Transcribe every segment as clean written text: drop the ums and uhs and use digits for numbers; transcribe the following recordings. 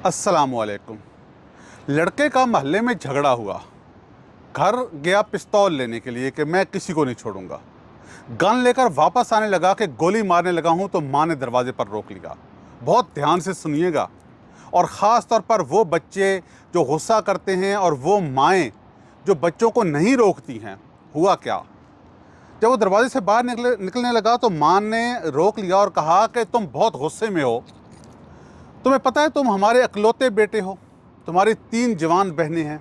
अस्सलामुअलैकुम। लड़के का मोहल्ले में झगड़ा हुआ। घर गया पिस्तौल लेने के लिए कि मैं किसी को नहीं छोड़ूंगा। गन लेकर वापस आने लगा कि गोली मारने लगा हूं तो माँ ने दरवाजे पर रोक लिया। बहुत ध्यान से सुनिएगा, और ख़ास तौर पर वो बच्चे जो गुस्सा करते हैं और वो माएँ जो बच्चों को नहीं रोकती हैं। हुआ क्या, जब वो दरवाजे से बाहर निकलने लगा तो माँ ने रोक लिया और कहा कि तुम बहुत गुस्से में हो। तुम्हें पता है तुम हमारे इकलौते बेटे हो, तुम्हारी 3 जवान बहनें हैं।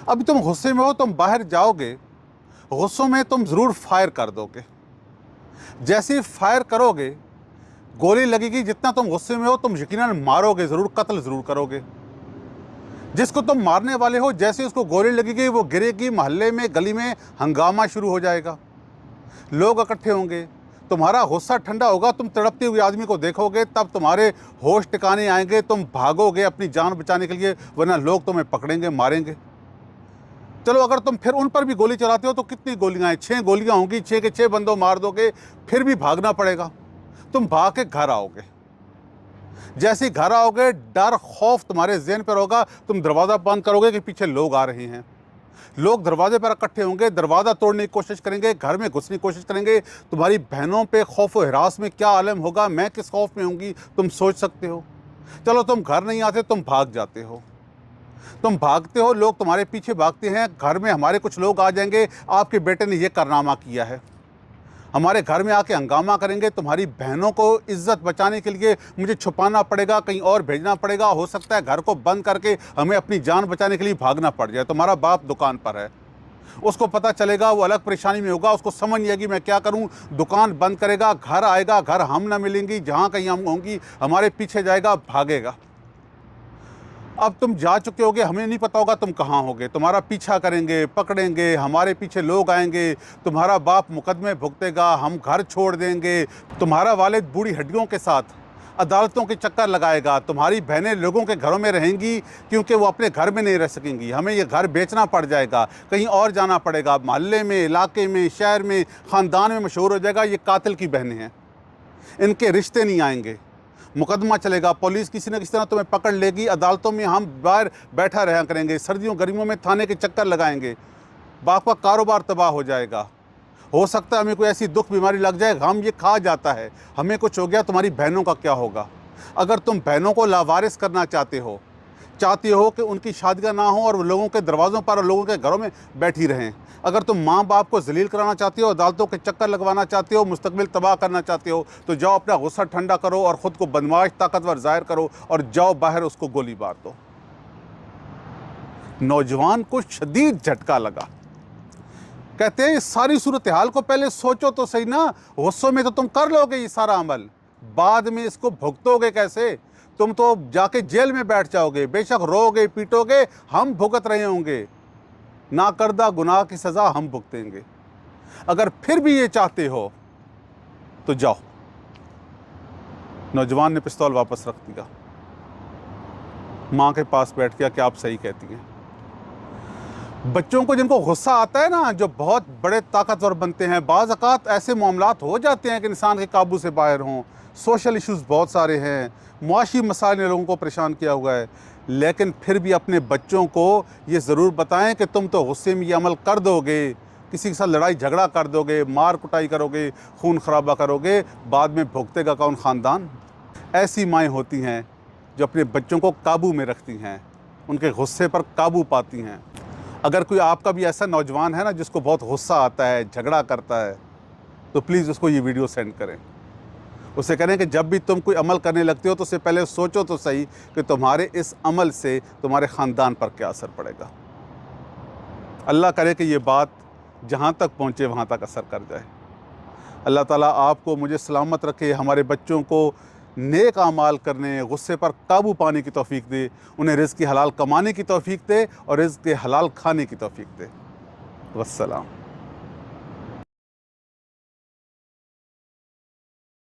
अभी तुम गुस्से में हो, तुम बाहर जाओगे, गुस्सों में तुम ज़रूर फायर कर दोगे। जैसे ही फायर करोगे गोली लगेगी, जितना तुम गुस्से में हो तुम यकीनन मारोगे ज़रूर, कत्ल ज़रूर करोगे। जिसको तुम मारने वाले हो जैसे उसको गोली लगेगी वो गिरेगी, मोहल्ले में गली में हंगामा शुरू हो जाएगा, लोग इकट्ठे होंगे, तुम्हारा गुस्सा ठंडा होगा, तुम तड़पते हुए आदमी को देखोगे, तब तुम्हारे होश ठिकाने आएंगे, तुम भागोगे अपनी जान बचाने के लिए, वरना लोग तुम्हें पकड़ेंगे, मारेंगे। चलो अगर तुम फिर उन पर भी गोली चलाते हो तो कितनी गोलियां हैं? 6 गोलियां होंगी, 6 के 6 बंदों मार दोगे, फिर भी भागना पड़ेगा। तुम भाग के घर आओगे। जैसे ही घर आओगे डर खौफ तुम्हारे ज़हन पर होगा, तुम दरवाज़ा बंद करोगे कि पीछे लोग आ रहे हैं। लोग दरवाजे पर इकट्ठे होंगे, दरवाज़ा तोड़ने की कोशिश करेंगे, घर में घुसने की कोशिश करेंगे। तुम्हारी बहनों पे खौफ व हिरास में क्या आलम होगा, मैं किस खौफ में होंगी, तुम सोच सकते हो। चलो तुम घर नहीं आते, तुम भाग जाते हो। तुम भागते हो, लोग तुम्हारे पीछे भागते हैं। घर में हमारे कुछ लोग आ जाएंगे, आपके बेटे ने ये कारनामा किया है, हमारे घर में आके हंगामा करेंगे। तुम्हारी बहनों को इज्जत बचाने के लिए मुझे छुपाना पड़ेगा, कहीं और भेजना पड़ेगा। हो सकता है घर को बंद करके हमें अपनी जान बचाने के लिए भागना पड़ जाए। तुम्हारा बाप दुकान पर है, उसको पता चलेगा, वो अलग परेशानी में होगा, उसको समझ नहीं आएगी मैं क्या करूं। दुकान बंद करेगा, घर आएगा, घर हम ना मिलेंगी, जहां कहीं हम होंगी हमारे पीछे जाएगा, भागेगा। अब तुम जा चुके होगे, हमें नहीं पता होगा तुम कहाँ होगे। तुम्हारा पीछा करेंगे, पकड़ेंगे, हमारे पीछे लोग आएंगे, तुम्हारा बाप मुकदमे भुगतेगा, हम घर छोड़ देंगे। तुम्हारा वालिद बूढ़ी हड्डियों के साथ अदालतों के चक्कर लगाएगा। तुम्हारी बहनें लोगों के घरों में रहेंगी क्योंकि वो अपने घर में नहीं रह सकेंगी। हमें ये घर बेचना पड़ जाएगा, कहीं और जाना पड़ेगा। मोहल्ले में, इलाके में, शहर में, ख़ानदान में मशहूर हो जाएगा ये कातिल की बहनें हैं, इनके रिश्ते नहीं आएंगे। मुकदमा चलेगा, पुलिस किसी न किसी तरह तुम्हें पकड़ लेगी, अदालतों में हम बाहर बैठा रहा करेंगे, सर्दियों गर्मियों में थाने के चक्कर लगाएंगे, बाप का कारोबार तबाह हो जाएगा। हो सकता है हमें कोई ऐसी दुख बीमारी लग जाए, हम ये खा जाता है, हमें कुछ हो गया, तुम्हारी बहनों का क्या होगा? अगर तुम बहनों को लावारिस करना चाहते हो कि उनकी शादियाँ ना हो और वो लोगों के दरवाज़ों पर और लोगों के घरों में बैठी रहें, अगर तुम माँ बाप को जलील कराना चाहते हो, अदालतों के चक्कर लगवाना चाहते हो, मुस्तकबिल तबाह करना चाहते हो, तो जाओ अपना गुस्सा ठंडा करो और ख़ुद को बदमाश ताकतवर ज़ाहिर करो और जाओ बाहर उसको गोली मार दो। नौजवान को शदीद झटका लगा। कहते हैं इस सारी सूरत हाल को पहले सोचो तो सही ना, गुस्सों में तो तुम कर लोगे ये सारा अमल, बाद में इसको भुगतोगे कैसे? तुम तो जाके जेल में बैठ जाओगे, बेशक रोगे पीटोगे, हम भुगत रहे होंगे, ना करदा गुनाह की सज़ा हम भुगतेंगे। अगर फिर भी ये चाहते हो तो जाओ। नौजवान ने पिस्तौल वापस रख दिया, माँ के पास बैठ गया कि आप सही कहती हैं। बच्चों को जिनको गुस्सा आता है ना, जो बहुत बड़े ताकतवर बनते हैं, बाज़ औक़ात ऐसे मामलात हो जाते हैं कि इंसान के काबू से बाहर हों। सोशल इश्यूज़ बहुत सारे हैं, मुआशी मसाइल ने लोगों को परेशान किया हुआ है, लेकिन फिर भी अपने बच्चों को ये ज़रूर बताएं कि तुम तो गुस्से में ये अमल कर दोगे, किसी के साथ लड़ाई झगड़ा कर दोगे, मार कुटाई करोगे, खून खराबा करोगे, बाद में भुगतेगा कौन? ख़ानदान। ऐसी माएँ होती हैं जो अपने बच्चों को काबू में रखती हैं, उनके गुस्से पर काबू पाती हैं। अगर कोई आपका भी ऐसा नौजवान है ना जिसको बहुत गुस्सा आता है, झगड़ा करता है, तो प्लीज़ उसको ये वीडियो सेंड करें। उसे कहें कि जब भी तुम कोई अमल करने लगते हो तो उससे पहले सोचो तो सही कि तुम्हारे इस अमल से तुम्हारे ख़ानदान पर क्या असर पड़ेगा। अल्लाह करे कि ये बात जहाँ तक पहुँचे वहाँ तक असर कर जाए। अल्लाह ताला आपको मुझे सलामत रखे, हमारे बच्चों को नेक आमाल करने, गुस्से पर काबू पाने की तौफीक दे, उन्हें रिज़्क़ हलाल कमाने की तौफीक दे और रिज़्क़ हलाल खाने की तौफीक दे। वस्सलाम।